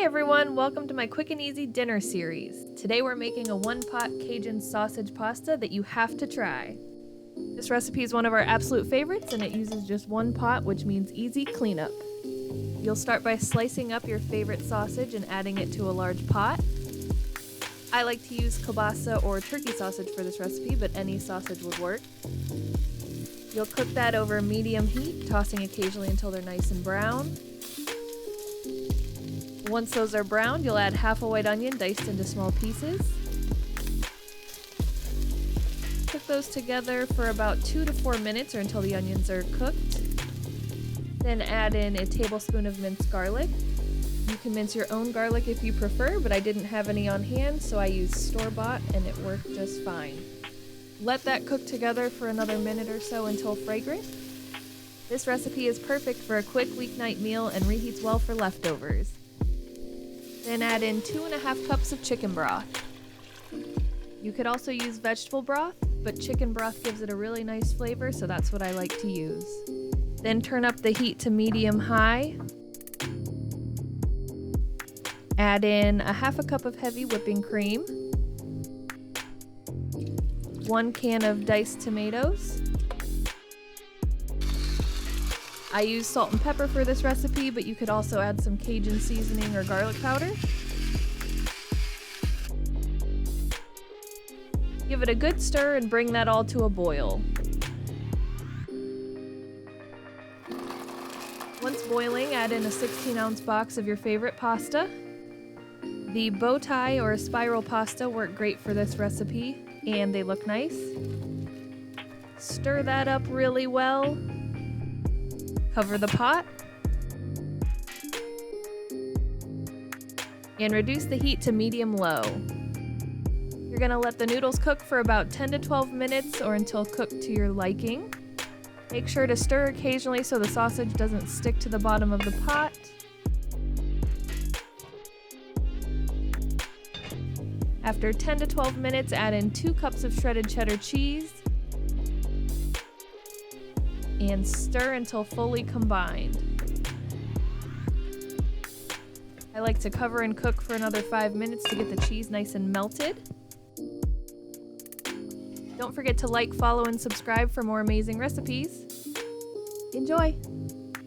Hey everyone, welcome to my quick and easy dinner series. Today we're making a One Pot Cajun sausage pasta that you have to try. This recipe is one of our absolute favorites and it uses just one pot, which means easy cleanup. You'll start by slicing up your favorite sausage and adding it to a large pot. I like to use kielbasa or turkey sausage for this recipe, but any sausage would work. You'll cook that over medium heat, tossing occasionally until they're nice and brown. Once those are browned, you'll add half a white onion diced into small pieces. Cook those together for about 2 to 4 minutes or until the onions are cooked. Then add in a tablespoon of minced garlic. You can mince your own garlic if you prefer, but I didn't have any on hand, so I used store-bought and it worked just fine. Let that cook together for another minute or so until fragrant. This recipe is perfect for a quick weeknight meal and reheats well for leftovers. Then add in 2.5 cups of chicken broth. You could also use vegetable broth, but chicken broth gives it a really nice flavor, so that's what I like to use. Then turn up the heat to medium-high. Add in a half a cup of heavy whipping cream, 1 can of diced tomatoes. I use salt and pepper for this recipe, but you could also add some Cajun seasoning or garlic powder. Give it a good stir and bring that all to a boil. Once boiling, add in a 16-ounce box of your favorite pasta. The bow tie or spiral pasta work great for this recipe, and they look nice. Stir that up really well. Cover the pot. And reduce the heat to medium-low. You're going to let the noodles cook for about 10 to 12 minutes or until cooked to your liking. Make sure to stir occasionally so the sausage doesn't stick to the bottom of the pot. After 10 to 12 minutes, add in 2 cups of shredded cheddar cheese and stir until fully combined. I like to cover and cook for another 5 minutes to get the cheese nice and melted. Don't forget to like, follow, and subscribe for more amazing recipes. Enjoy!